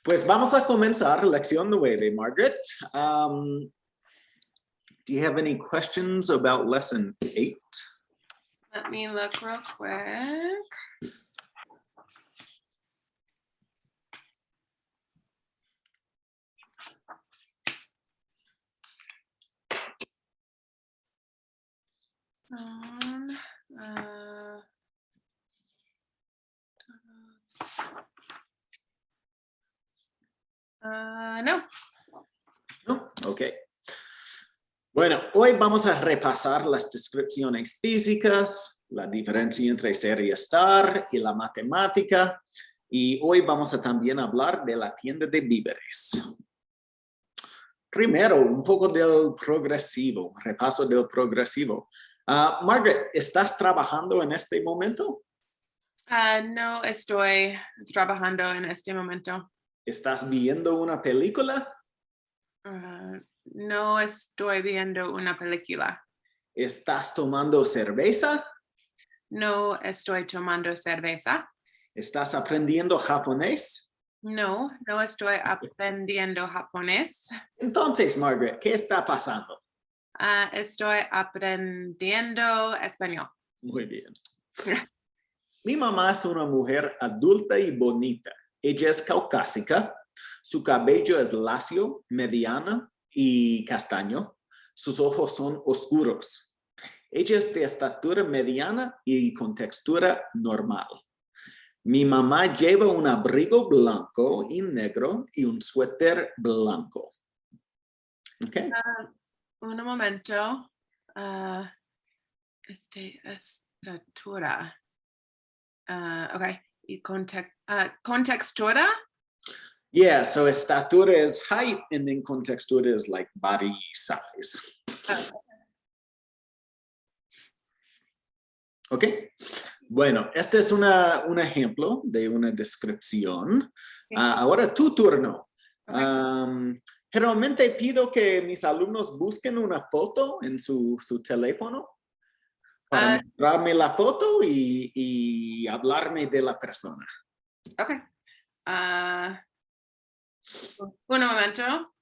Pues vamos a comenzar lección 9, Margaret. Do you have any questions about lesson 8? Let me look real quick. No. No, ok. Bueno, hoy vamos a repasar las descripciones físicas, la diferencia entre ser y estar y la matemática. Y hoy vamos a también hablar de la tienda de víveres. Primero, un poco del progresivo, repaso del progresivo. Margaret, ¿estás trabajando en este momento? No estoy trabajando en este momento. ¿Estás viendo una película? No estoy viendo una película. ¿Estás tomando cerveza? No estoy tomando cerveza. ¿Estás aprendiendo japonés? No, no estoy aprendiendo japonés. Entonces, Margaret, ¿qué está pasando? Estoy aprendiendo español. Muy bien. Mi mamá es una mujer adulta y bonita. Ella es caucásica. Su cabello es lacio, mediano y castaño. Sus ojos son oscuros. Ella es de estatura mediana y con textura normal. Mi mamá lleva un abrigo blanco y negro y un suéter blanco. Okay. Un momento. Estatura. Okay. Y contextura? Yeah, so estatura is height and then contextura is like body size. Ok. Bueno, este es un ejemplo de una descripción. Ahora tu turno. Okay. Generalmente pido que mis alumnos busquen una foto en su teléfono para mostrarme la foto y hablarme de la persona. Ok. Un momento.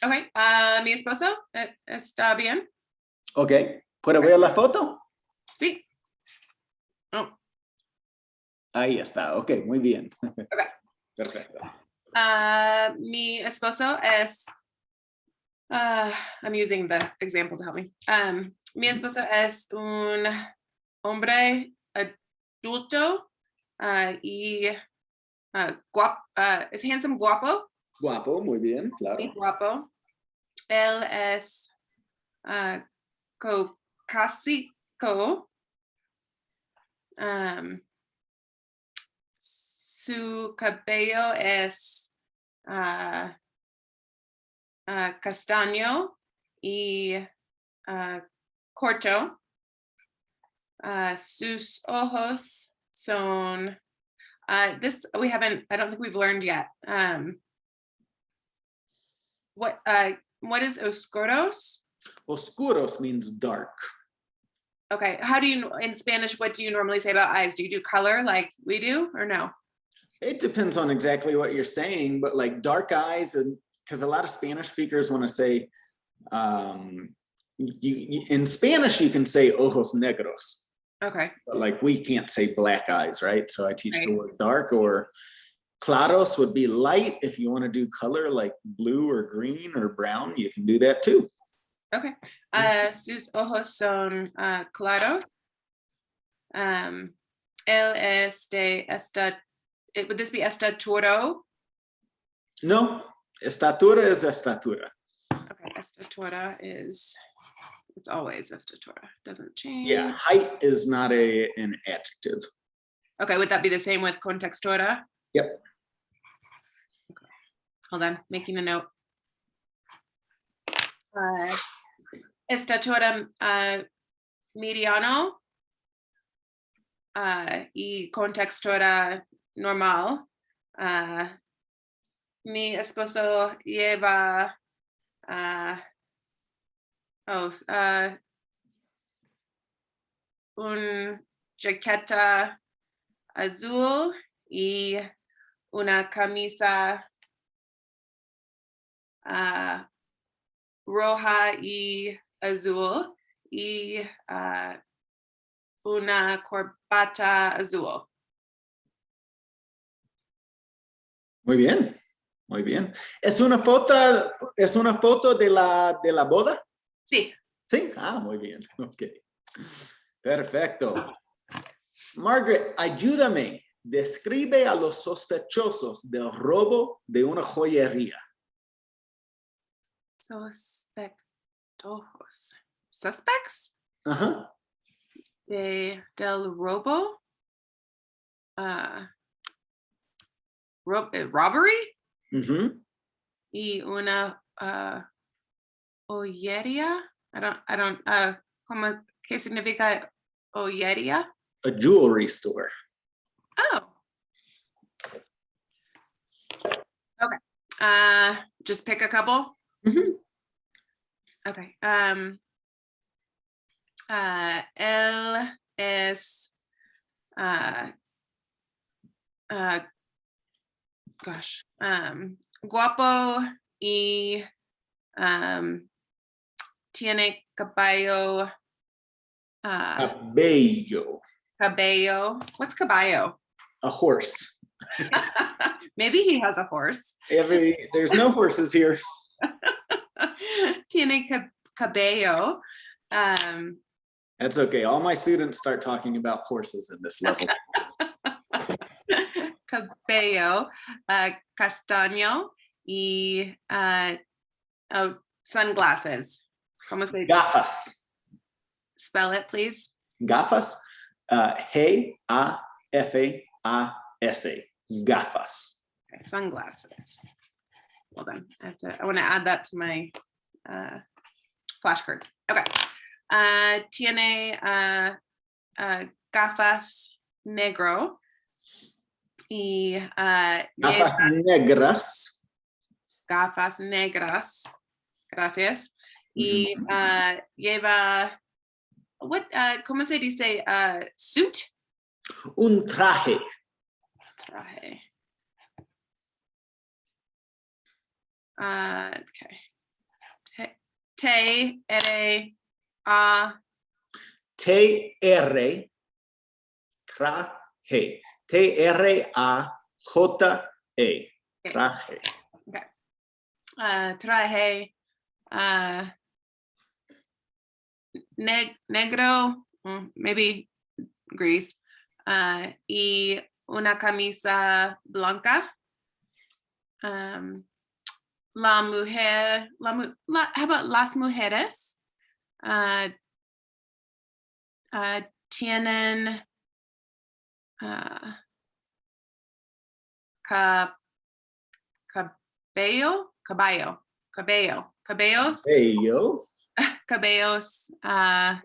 Ok. Mi esposo está bien. Ok. ¿Puedo ver la foto? Sí. Oh. Ahí está. Ok, muy bien. Okay. Perfecto. Mi esposo es. I'm using the example to help me. Mi esposo es un hombre adulto y guapo. ¿Es handsome, guapo? Guapo, muy bien, claro. Muy guapo. Él es caucásico. Su cabello es castaño y corto. Sus ojos son this we haven't, I don't think we've learned yet. What is oscuros? Oscuros means dark. Okay, how do you, in Spanish, what do you normally say about eyes? Do you do color like we do or no? It depends on exactly what you're saying, but like dark eyes, and because a lot of Spanish speakers want to say, in Spanish, you can say ojos negros. Okay. But like we can't say black eyes, right? So I teach the word dark, or claros would be light. If you want to do color like blue or green or brown, you can do that too. Okay. Sus ojos son claros. Él es de would this be estatura? No, estatura is estatura. Okay, estatura is, it's always estatura, doesn't change. Yeah, height is not an adjective. Okay, would that be the same with contextura? Yep. Okay. Hold on, making a note. Estatura mediano y contextura normal. Mi esposo lleva un jaqueta azul y una camisa roja y azul y una corbata azul. Muy bien, muy bien. ¿Es una foto de la boda? Sí. Sí, muy bien. Ok. Perfecto. Margaret, ayúdame. Describe a los sospechosos del robo de una joyería. Suspects Ajá. del robo. Robbery. Y una joyería. I don't, ¿qué significa joyería? A jewelry store. Oh. Okay. Just pick a couple. Okay. Él es guapo y tiene cabello. Cabello. What's caballo? A horse. Maybe he has a horse. There's no horses here. Tiene cabello. That's okay. All my students start talking about horses in this level. Cabello castaño y sunglasses. ¿Cómo se dice? Gafas. Spell it, please. Gafas. G-A-F-A-S. Gafas. Okay, sunglasses. Well then, I want to add that to my flashcards. Okay. Tiene gafas negro y Gafas negras. Gafas negras. Gracias. Y lleva, ¿cómo se dice? Suit? Un traje. Traje. Okay. T-R-A. T-R. Traje. T-R-A-J-E. Traje. Okay. Traje. Negro, maybe gris. Y una camisa blanca. La mujer, how about las mujeres? Tienen cabellos.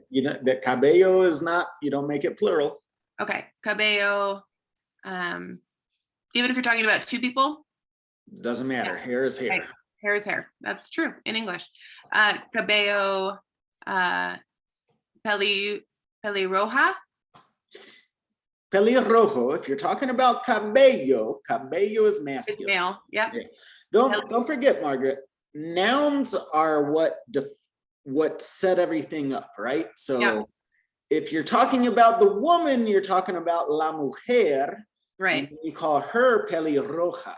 You know that cabello is not, you don't make it plural. Okay, cabello. Even if you're talking about two people. Doesn't matter. Hair is hair. Right. Hair is hair. That's true in English. Cabello, pelirroja. Pelirrojo. If you're talking about cabello, cabello is masculine. It's male. Yep. Yeah. Don't forget, Margaret. Nouns are what set everything up, right? So if you're talking about the woman, you're talking about la mujer. Right. We call her pelirroja.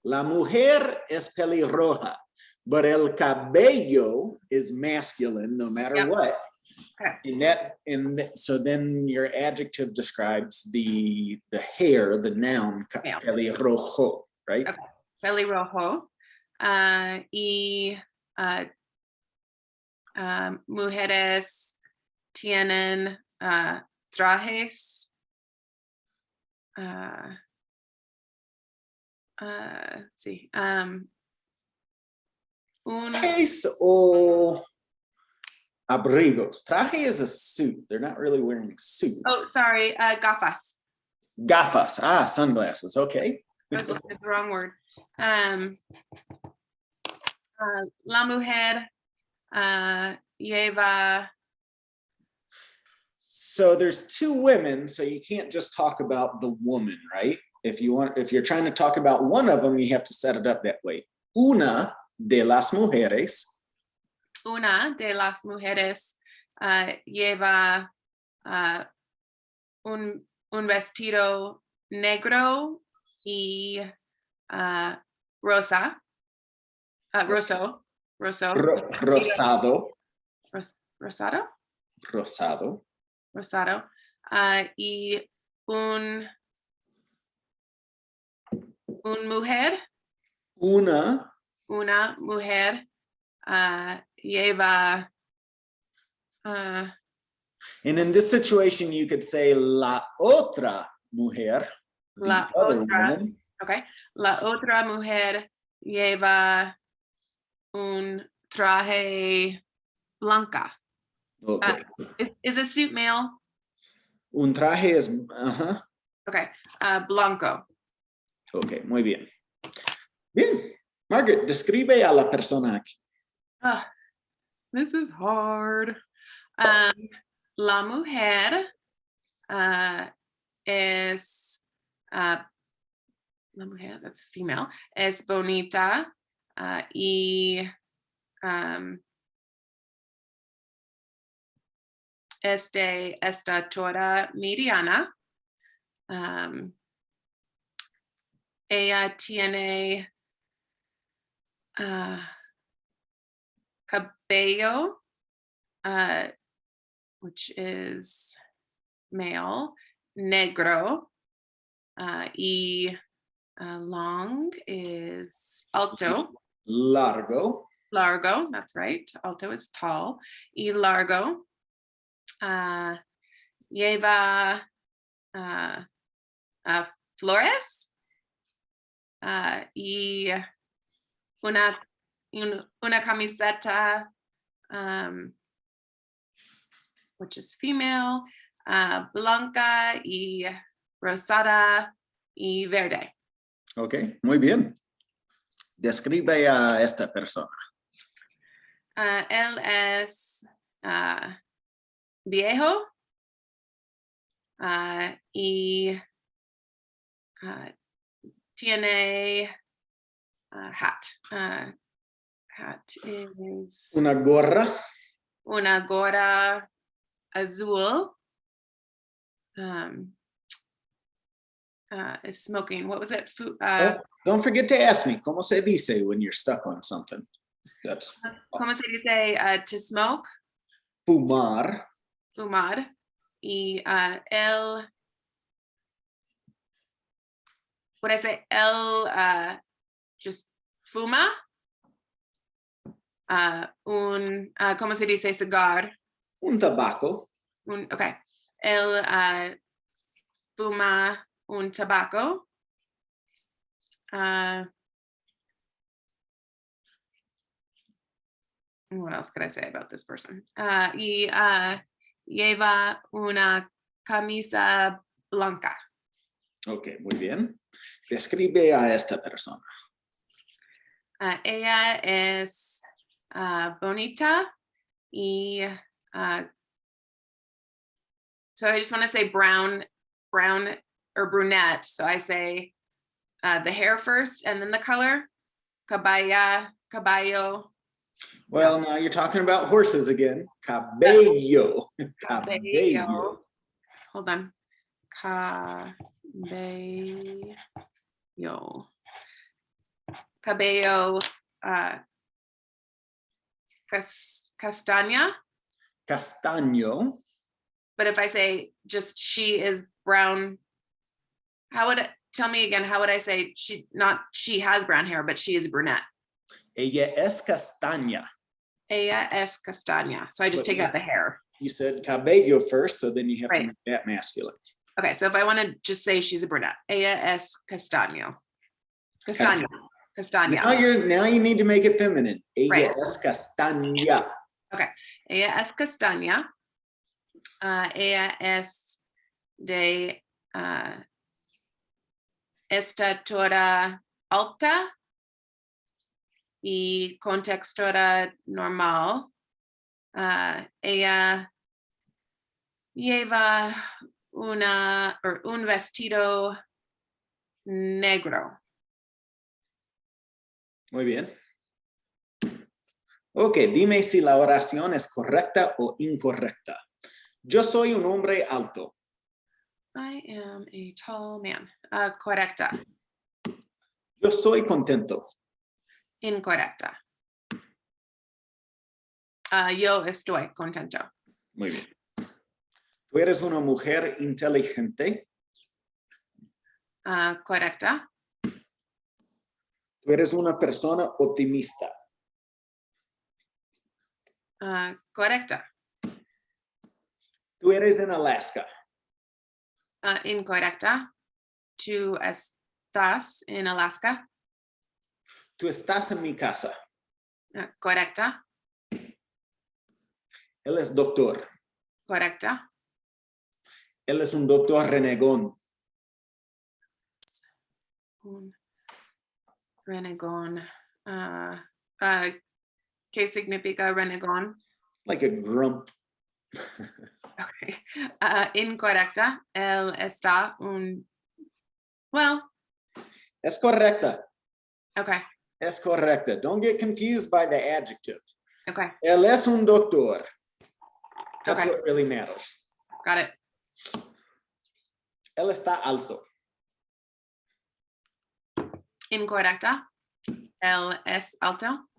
La mujer es pelirroja, but el cabello is masculine no matter what. Okay. So then your adjective describes the hair, the noun, pelirrojo, right? Okay. Pelirrojo. Y mujeres tienen trajes. Let's see. Trajes o abrigos. Traje is a suit. They're not really wearing suits. Oh, sorry. Gafas. Gafas. Sunglasses. Okay. I was looking at the wrong word. La mujer lleva. So there's two women, so you can't just talk about the woman, right? if you're trying to talk about one of them, you have to set it up that way. Una de las mujeres. Una de las mujeres lleva un vestido negro y rosa. Rosado. Rosado. Rosado. Rosado. Rosado. Y un mujer. Una mujer lleva. And in this situation, you could say la otra mujer. La other otra. woman. Okay. La otra mujer lleva un traje blanca. Okay. Is a suit male? Un traje es, Okay. Blanco. Okay, muy bien. Bien. Margaret, describe a la persona aquí. This is hard. La mujer es la mujer, that's female, es bonita y es de estatura mediana. Ella tiene cabello, which is male, negro, y long is alto. Largo. Largo, that's right. Alto is tall. Y largo. Lleva flores y una camiseta, which is female, blanca y rosada y verde. Ok, muy bien. Describe a esta persona. Él es viejo y tiene hat. Hat is Una gorra. una gorra azul. Is smoking. What was it? Don't forget to ask me. ¿Cómo se dice when you're stuck on something? That's ¿Cómo se dice to smoke? fumar. Fumar. Y él, what I say, él just fuma. ¿Cómo se dice cigar? Un tabaco. Okay. Él fuma un tabaco. What else could I say about this person? Y lleva una camisa blanca. Ok, muy bien. Describe a esta persona. Ella es bonita y so I just want to say brown or brunette. So I say the hair first and then the color. Caballo. Well, now you're talking about horses again. Cabello. Cabello. Hold on. Cabello. Castaña. Castaño. But if I say just she is brown, tell me again, how would I say she has brown hair, but she is brunette? Ella es castaña. Ella es castaña. So I just take out the hair. You said cabello first, so then you have to make that masculine. Okay, so if I want to just say she's a brunette, ella es castaño. Castaña. Castaña. Now you need to make it feminine. Ella es castaña. Okay. Ella es castaña. Ella es de estatura alta y con textura normal. Ella lleva un vestido negro. Muy bien. Ok, dime si la oración es correcta o incorrecta. Yo soy un hombre alto. I am a tall man. Correcta. Yo soy contento. Incorrecta. Yo estoy contento. Muy bien. Tú eres una mujer inteligente. Correcta. Tú eres una persona optimista. Correcta. Tú eres en Alaska. Incorrecta. Tú estás en Alaska. Tú estás en mi casa. Correcta. Él es doctor. Correcta. Él es un doctor renegón. Un renegón. ¿Qué significa renegón? Like a grump. Okay. Incorrecta. Él está well. Es correcta. Okay. Es correcta. Don't get confused by the adjective. Okay. Él es un doctor. That's Okay. what really matters. Got it. Él está alto. Incorrecta. Él es alto.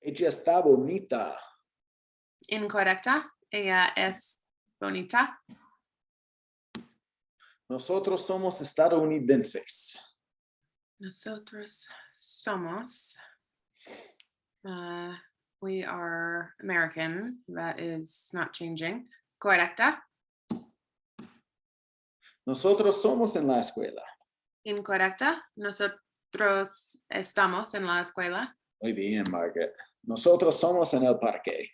Ella está bonita. Incorrecta. Ella es bonita. Nosotros somos estadounidenses. Nosotros somos. We are American. That is not changing. Correcta. Nosotros somos en la escuela. Incorrecta. Nosotros estamos en la escuela. Muy bien, Margaret. Nosotros somos en el parque.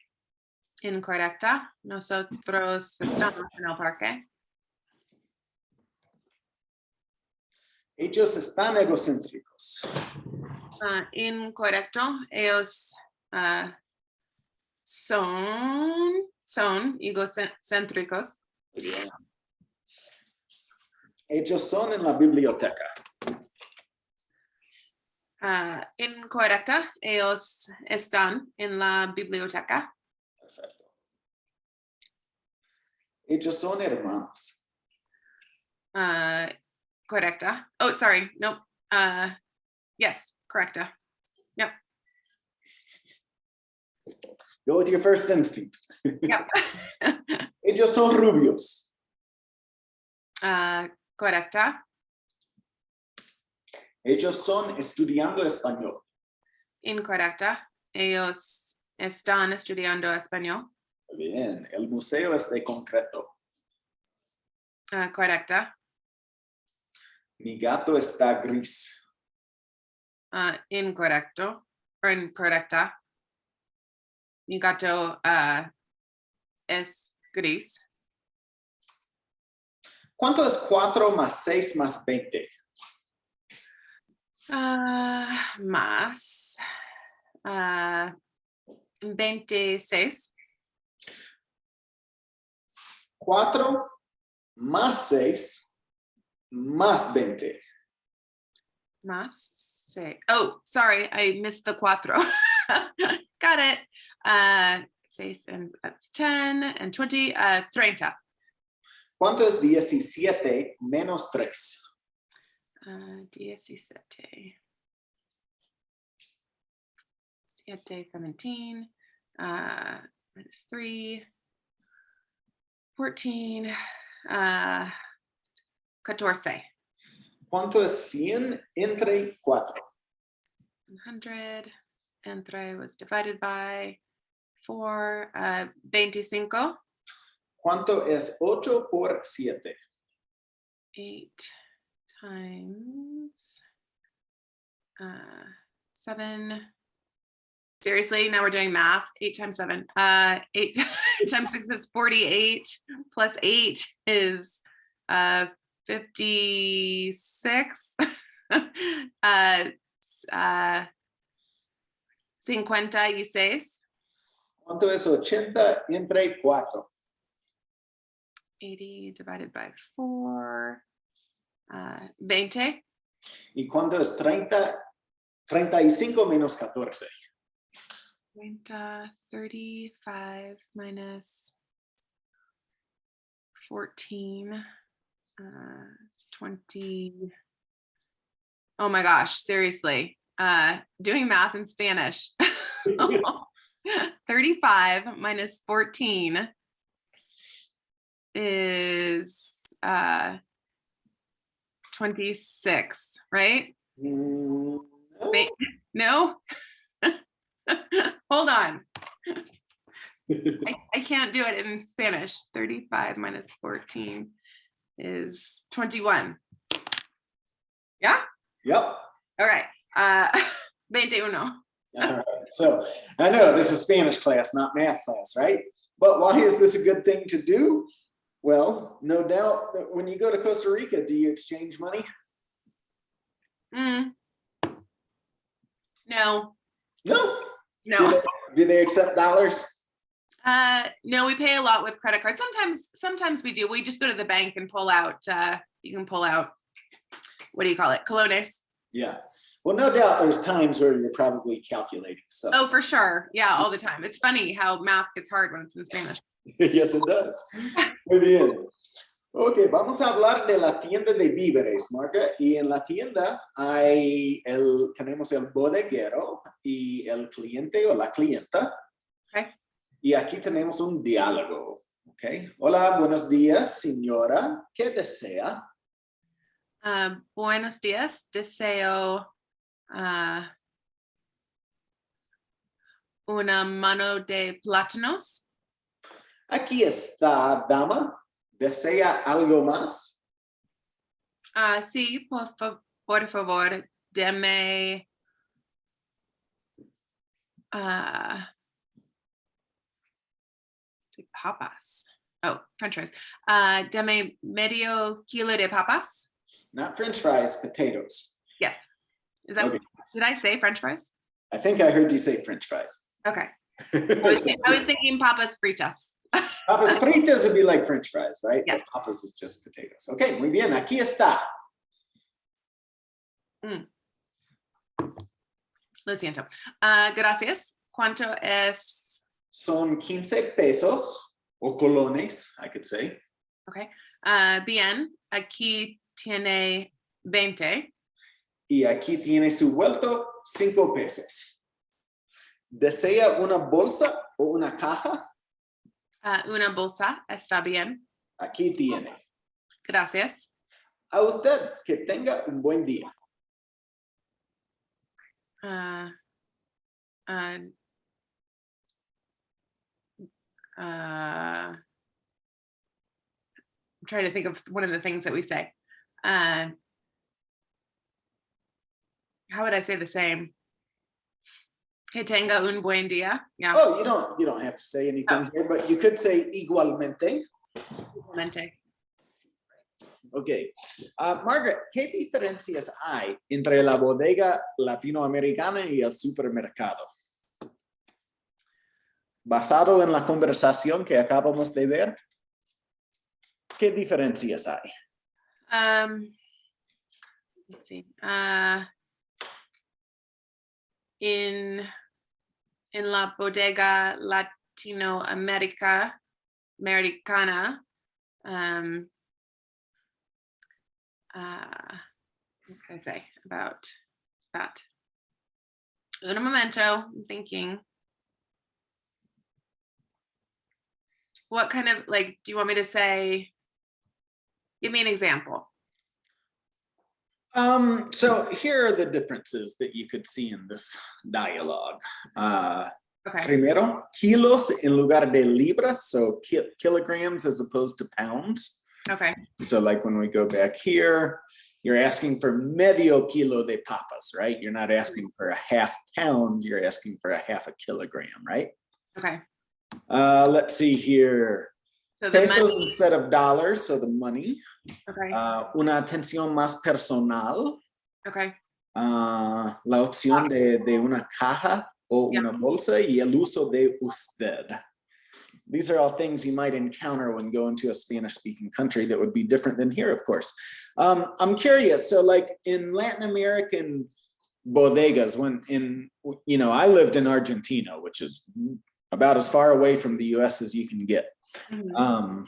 Incorrecta. Nosotros estamos en el parque. Ellos están egocéntricos. Incorrecto. Ellos son egocéntricos. Ellos son en la biblioteca. Incorrecta. Ellos están en la biblioteca. Perfecto. Ellos son hermanos. Correcta. Oh, sorry. Nope. Yes, correcta. Yep. Go with your first instinct. Yep. Ellos son rubios. Correcta. Ellos son estudiando español. Incorrecta. Ellos están estudiando español. Bien, el museo es de concreto. Correcta. Mi gato está gris. Incorrecto. O incorrecta. Mi gato es gris. ¿Cuánto es 4 más 6 más 20? Más 26. 4 más 6 más 20. Más 6. Oh, sorry, I missed the cuatro. Got it. 6 and that's 10 and 20. 30. ¿Cuánto es 17 menos 3? 17. 17. Minus 3. 14. 14. ¿Cuánto es 100 entre 4? 100 entre was divided by 4. 25. ¿Cuánto es 8 por 7? 8 times 7. Seriously, now we're doing math. 8 times 7. 8 times 6 is 48. Plus 8 is 56. 56. ¿Cuánto es 80 entre 4? 80 divided by 4. 20. ¿Y cuánto es 35 menos 14? 35 minus 14 is 20. Oh my gosh, seriously. Doing math in Spanish. 35 minus 14 is 26, right? Wait, no? Hold on. I can't do it in Spanish. 35 minus 14 is 21. Yeah? Yep. All right. 21. All right. So I know this is Spanish class, not math class, right? But why is this a good thing to do? Well, no doubt that when you go to Costa Rica, do you exchange money? No. No. No. Do they accept dollars? No, we pay a lot with credit cards. Sometimes we do. We just go to the bank and pull out, you can pull out, what do you call it? Colones. Yeah. Well, no doubt there's times where you're probably calculating stuff. Oh, for sure. Yeah, all the time. It's funny how math gets hard when it's in Spanish. Yes, it does. Muy bien. Ok, vamos a hablar de la tienda de víveres, Margaret. Y en la tienda tenemos el bodeguero y el cliente o la clienta. Okay. Y aquí tenemos un diálogo. Okay. Hola, buenos días, señora. ¿Qué desea? Buenos días. Deseo una mano de plátanos. Aquí está, dama. ¿Desea algo más? Sí, por favor, deme papas. Oh, French fries. Deme medio kilo de papas. Not French fries, potatoes. Yes. Is that? Okay. Did I say French fries? I think I heard you say French fries. Okay. I was thinking papas fritas. Papas fritas would be like French fries, right? Yes. But papas is just potatoes. Okay, muy bien. Aquí está. Lo siento. Gracias. ¿Cuánto es? Son 15 pesos o colones, I could say. Okay. Bien. Aquí tiene 20. Y aquí tiene su vuelto 5 pesos. ¿Desea una bolsa o una caja? Una bolsa está bien. Aquí tiene. Gracias. A usted, que tenga un buen día. I'm trying to think of one of the things that we say. How would I say the same? Que tenga un buen día. Yeah. Oh, you don't have to say anything here, but you could say igualmente. Igualmente. Okay. Margaret, ¿qué diferencias hay entre la bodega latinoamericana y el supermercado? Basado en la conversación que acabamos de ver, ¿qué diferencias hay? Let's see. In la bodega latinoamericana, what can I say about that? Un momento, I'm thinking. What kind of, like, do you want me to say, give me an example. So here are the differences that you could see in this dialogue. Okay. Primero, kilos en lugar de libras, so kilograms as opposed to pounds. Okay. So like when we go back here, you're asking for medio kilo de papas, right? You're not asking for a half pound, you're asking for a half a kilogram, right? Okay. Let's see here. So the Pesos money. instead of dollars, so the money. Okay. Una atención más personal. Okay. La opción de una caja o una bolsa y el uso de usted. these are all things you might encounter when going to a Spanish-speaking country that would be different than here, of course. I'm curious, so like in Latin American bodegas, I lived in Argentina, which is about as far away from the US as you can get. Mm-hmm.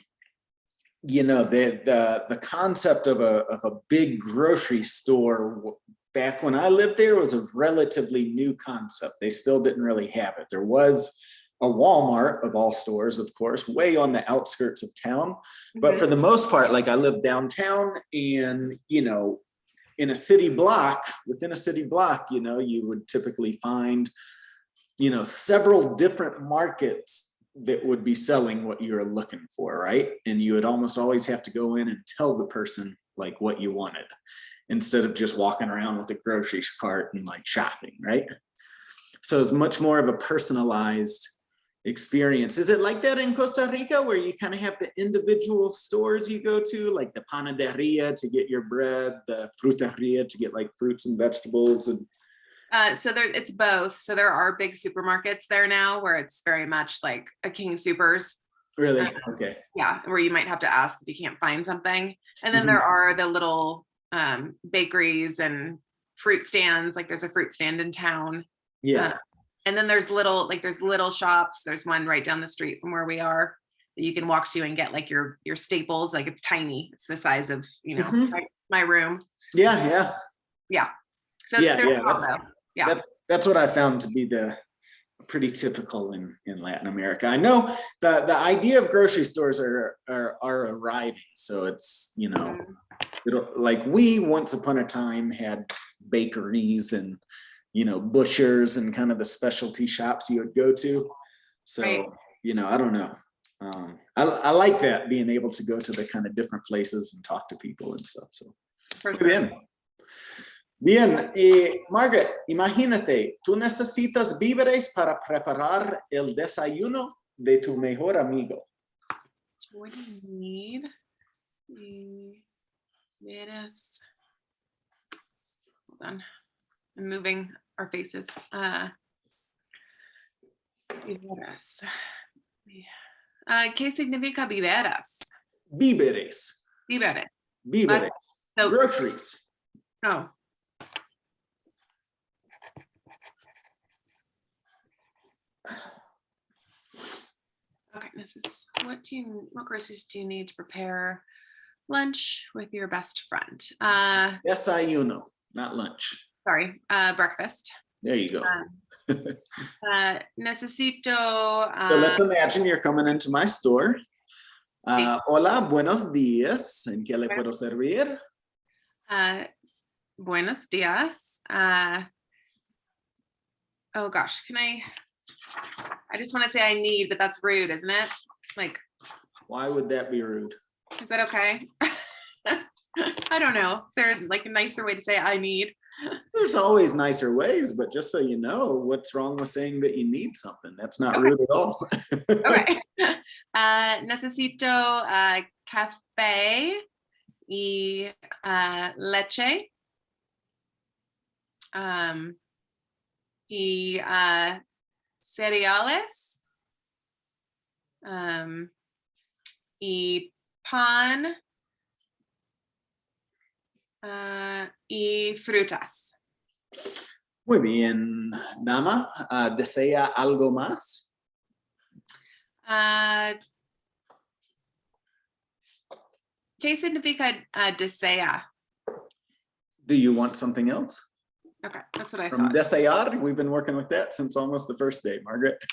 The concept of a big grocery store back when I lived there was a relatively new concept. They still didn't really have it. There was a Walmart of all stores, of course, way on the outskirts of town. Mm-hmm. But for the most part, like I lived downtown and, in a city block, within a city block, you would typically find, several different markets that would be selling what you're looking for, right? And you would almost always have to go in and tell the person like what you wanted instead of just walking around with a grocery cart and like shopping, right? So it's much more of a personalized experience. Is it like that in Costa Rica where you kind of have the individual stores you go to, like the panaderia to get your bread, the fruteria to get like fruits and vegetables? And so it's both. So there are big supermarkets there now where it's very much like a King Soopers. Really? Okay. Yeah, where you might have to ask if you can't find something. And then there are the little bakeries and fruit stands. Like there's a fruit stand in town. Yeah. And then there's little shops. There's one right down the street from where we are that you can walk to and get like your staples. Like it's tiny. It's the size of, my room. Yeah. So that's what I found to be the pretty typical in Latin America. I know the idea of grocery stores are arriving. So it's, like we once upon a time had bakeries and butchers and kind of the specialty shops you would go to. So, right. I don't know. I like that, being able to go to the kind of different places and talk to people and stuff. So, Bien, Margaret, imagínate, tú necesitas víveres para preparar el desayuno de tu mejor amigo. What do you need? Víveres. Hold on. I'm moving our faces. Víveres. ¿Qué significa víveres? Víveres. Víveres. So, groceries. Oh. Okay, this is what groceries do you need to prepare lunch with your best friend? Desayuno, not lunch. Sorry, breakfast. There you go. Necesito. So let's imagine you're coming into my store. Hola, buenos días. ¿En qué le puedo servir? Buenos días. Oh gosh, I just want to say I need, but that's rude, isn't it? Like, why would that be rude? Is that okay? I don't know. Is there like a nicer way to say I need? There's always nicer ways, but just so you know, what's wrong with saying that you need something? That's not rude at all. Okay. Necesito café y leche. Y cereales. Y pan. Y frutas. Muy bien, dama. ¿Desea algo más? ¿Qué significa desea? Do you want something else? Okay, that's what I From thought. desear, we've been working with that since almost the first day, Margaret.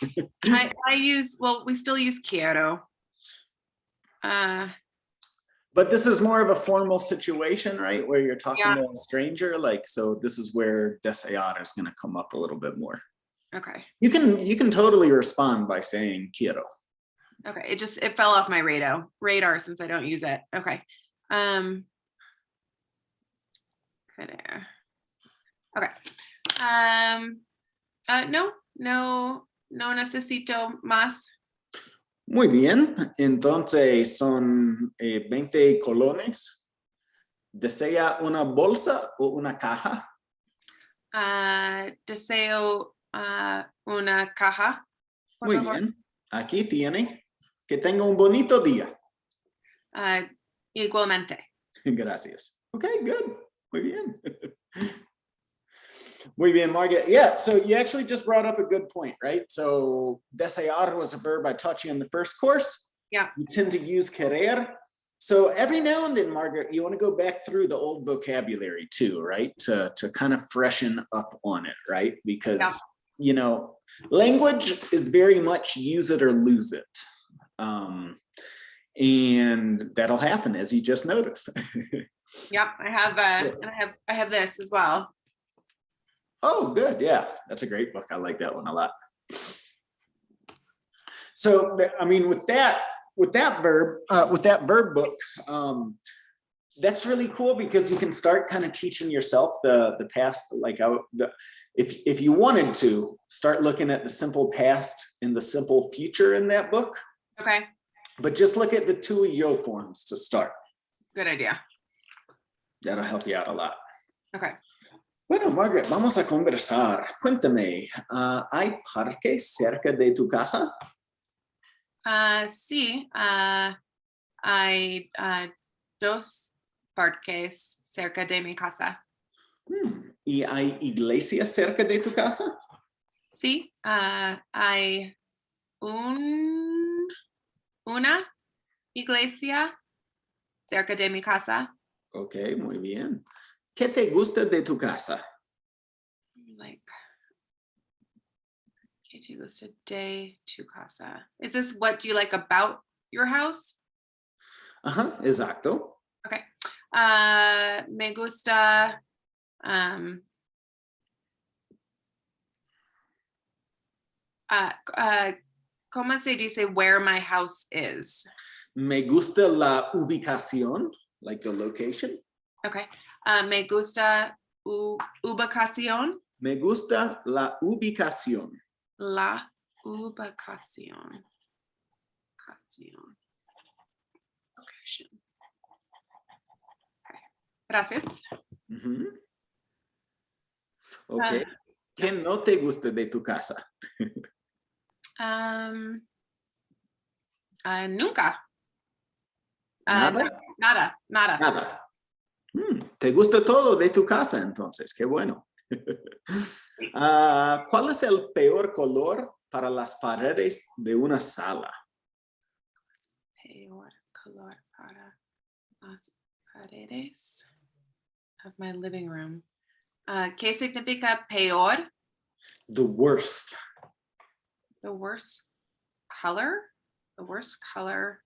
We still use quiero. But this is more of a formal situation, right? Where you're talking to a stranger, so this is where desear is going to come up a little bit more. Okay. You can totally respond by saying quiero. Okay, it fell off my radar since I don't use it. Okay. Okay. No necesito más. Muy bien, entonces son 20 colones. ¿Desea una bolsa o una caja? Deseo una caja. Muy bien, aquí tiene. Que tenga un bonito día. Igualmente. Gracias. Okay, good. Muy bien. Muy bien, Margaret. Yeah, so you actually just brought up a good point, right? So desear was a verb I taught you in the first course. Yeah. You tend to use querer. So every now and then, Margaret, you want to go back through the old vocabulary too, right? To kind of freshen up on it, right? Because, you know, language is very much use it or lose it. And that'll happen, as you just noticed. Yep, I have this as well. Oh, good. Yeah, that's a great book. I like that one a lot. So, I mean, with that verb book, that's really cool because you can start kind of teaching yourself the past. Like, if you wanted to start looking at the simple past and the simple future in that book. Okay. But just look at the two yo forms to start. Good idea. That'll help you out a lot. Okay. Bueno, Margaret, vamos a conversar. Cuéntame, ¿hay parques cerca de tu casa? Sí, hay dos parques cerca de mi casa. ¿Y hay iglesias cerca de tu casa? Sí, hay una iglesia cerca de mi casa. Ok, muy bien. ¿Qué te gusta de tu casa? ¿Qué te gusta de tu casa? Is this what do you like about your house? Ajá, exacto. Okay. Me gusta ¿cómo se dice where my house is? Me gusta la ubicación, like the location. Okay. Me gusta ubicación. Me gusta la ubicación. La ubicación. Okay. Gracias. Ok. ¿Qué no te gusta de tu casa? Nunca. ¿Nada? Nada. ¿Te gusta todo de tu casa entonces? Qué bueno. ¿Cuál es el peor color para las paredes de una sala? Peor color para las paredes of my living room. ¿Qué significa peor? The worst. The worst color? The worst color.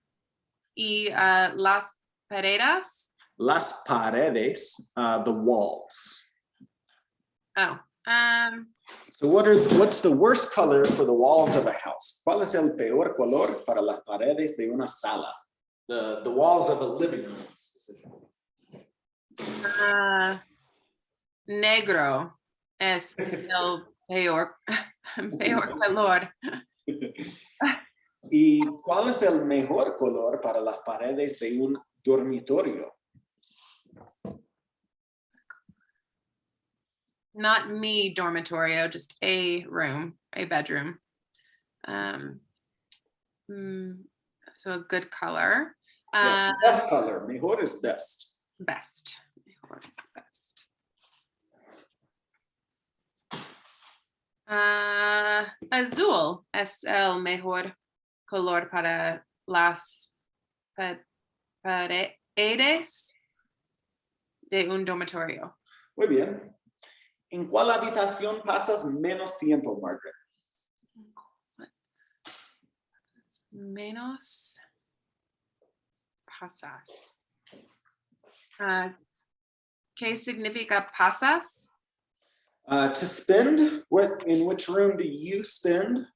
Y las paredes? Las paredes, the walls. Oh. So what's the worst color for the walls of a house? ¿Cuál es el peor color para las paredes de una sala? The walls of a living room. Negro es el peor color. ¿Y cuál es el mejor color para las paredes de un dormitorio? Not me dormitorio, just a room, a bedroom. So a good color. Yeah, best color. Mejor is best. Best. Mejor is best. Azul es el mejor color para las paredes de un dormitorio. Muy bien. ¿En cuál habitación pasas menos tiempo, Margaret? Menos pasas. ¿Qué significa pasas? To spend. In which room do you spend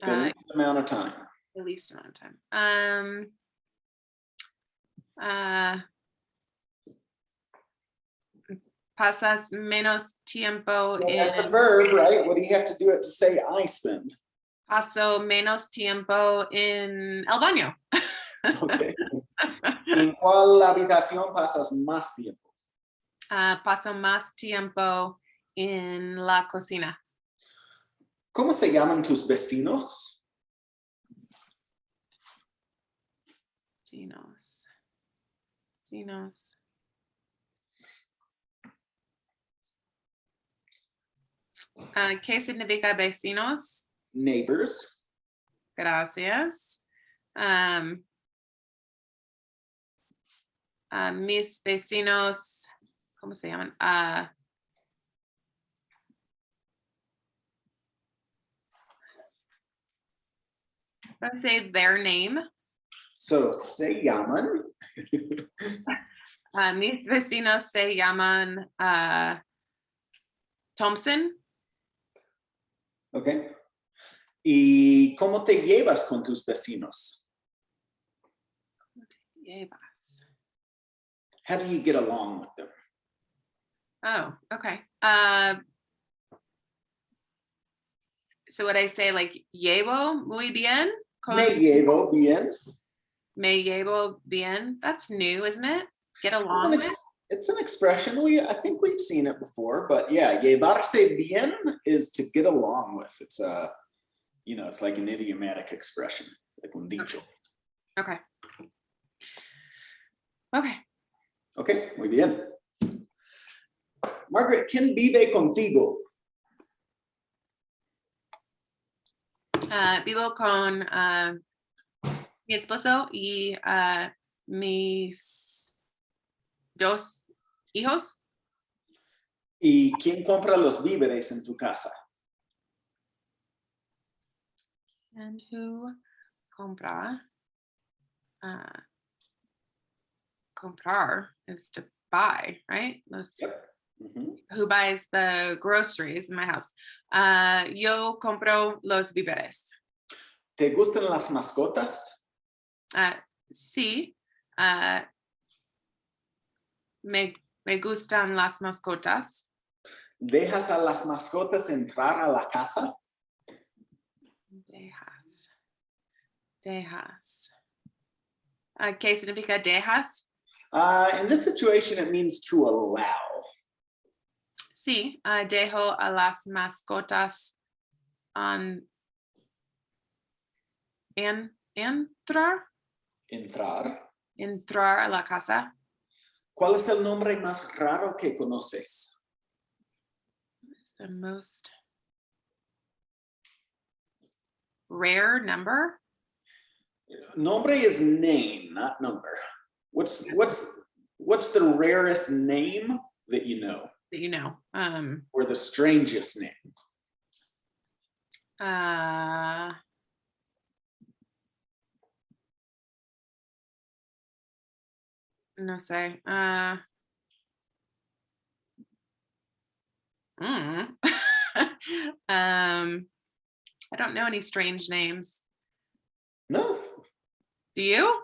the least amount of time? The least amount of time. Pasas menos tiempo Well, that's a verb, right? What do you have to do it to say I spend? Paso menos tiempo en el baño. Okay. ¿En cuál habitación pasas más tiempo? Paso más tiempo en la cocina. ¿Cómo se llaman tus vecinos? Vecinos. Vecinos. ¿Qué significa vecinos? Neighbors. Gracias. Mis vecinos, ¿cómo se llaman? Let's say their name. So se llaman. Mis vecinos se llaman Thompson. Okay. ¿Y cómo te llevas con tus vecinos? Llevas. How do you get along with them? Oh, okay. So would I say like llevo muy bien? Me llevo bien. Me llevo bien. That's new, isn't it? Get along with? It's an expression. I think we've seen it before, but yeah, llevarse bien is to get along with. It's it's like an idiomatic expression, like un dicho. Okay. Okay. Okay, muy bien. Margaret, ¿quién vive contigo? Vivo con mi esposo y mis dos hijos. ¿Y quién compra los víveres en tu casa? And who compra? Comprar is to buy, right? Yep. Mm-hmm. Who buys the groceries in my house? Yo compro los víveres. ¿Te gustan las mascotas? Sí. Me gustan las mascotas. ¿Dejas a las mascotas entrar a la casa? Dejas. ¿Qué significa dejas? In this situation, it means to allow. Sí, dejo a las mascotas entrar a la casa. ¿Cuál es el nombre más raro que conoces? It's the most rare number. Nombre is name, not number. What's the rarest name that you know? That you know. Or the strangest name? No sé. I don't know any strange names. No. Do you?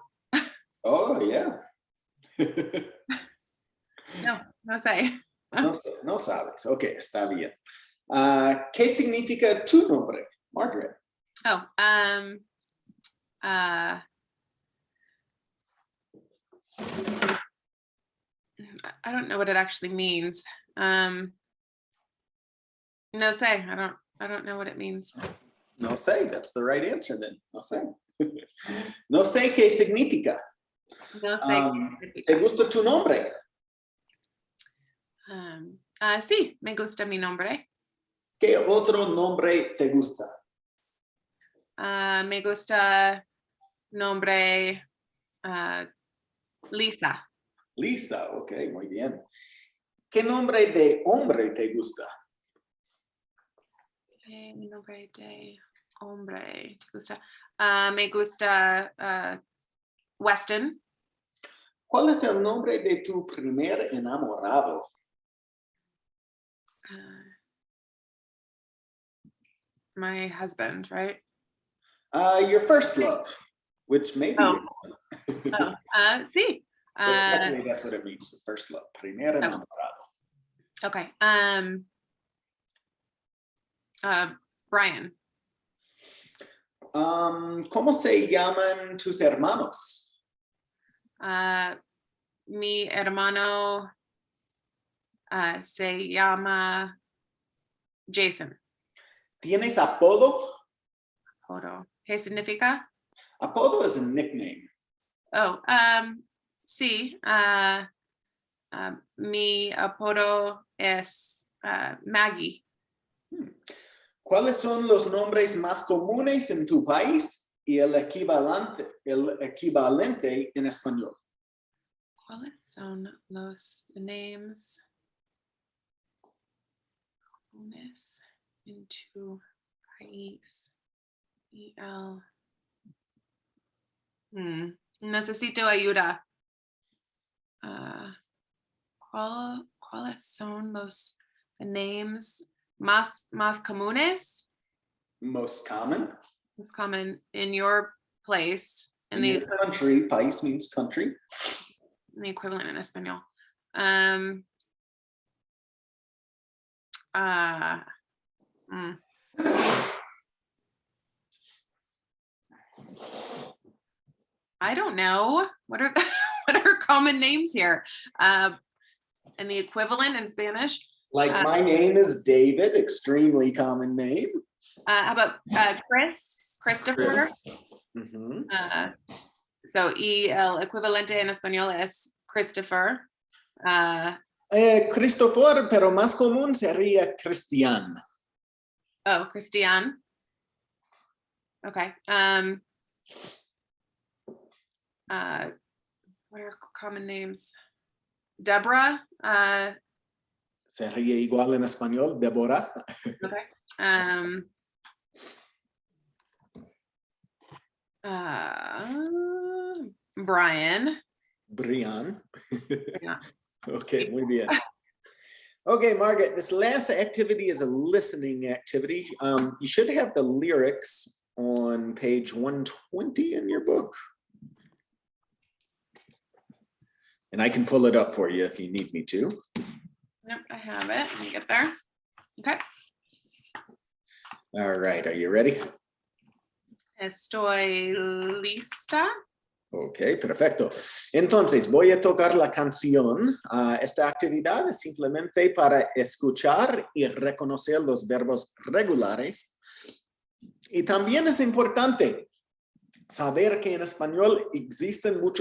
Oh, yeah. No sé. No sabes. Ok, está bien. ¿Qué significa tu nombre, Margaret? Oh, I don't know what it actually means. No sé. I don't know what it means. No sé. That's the right answer then. No sé. No sé qué significa. No sé. ¿Te gusta tu nombre? Sí, me gusta mi nombre. ¿Qué otro nombre te gusta? Me gusta nombre Lisa. Lisa, ok, muy bien. ¿Qué nombre de hombre te gusta? Mi nombre de hombre te gusta. Me gusta Weston. ¿Cuál es el nombre de tu primer enamorado? My husband, right? Your first love, which may be. Sí. Exactly, that's what it means, the first love, primer enamorado. Okay. Brian. ¿Cómo se llaman tus hermanos? Mi hermano se llama Jason. ¿Tienes apodo? Apodo. ¿Qué significa? Apodo is a nickname. Oh, sí. Mi apodo es Maggie. ¿Cuáles son los nombres más comunes en tu país y el equivalente en español? ¿Cuáles son los names comunes en tu país? Necesito ayuda. ¿Cuáles son los names más comunes? Most common. Most common in your place. In your country, país means country. The equivalent in español. I don't know. What are common names here? And the equivalent in Spanish? Like my name is David, extremely common name. How about Christopher? Chris. Mm-hmm. So, y el equivalente en español es Christopher. Christopher, pero más común sería Cristian. Oh, Christian. Okay. What are common names? Deborah. Sería igual en español, Deborah. Okay. Brian. Brian. Yeah. Okay, muy bien. Okay, Margaret, this last activity is a listening activity. You should have the lyrics on page 120 in your book. And I can pull it up for you if you need me to. Yep, I have it. Let me get there. Okay. All right, are you ready? Estoy lista. Ok, perfecto. Entonces, voy a tocar la canción. Esta actividad es simplemente para escuchar y reconocer los verbos regulares. Y también es importante saber que en español existen muchos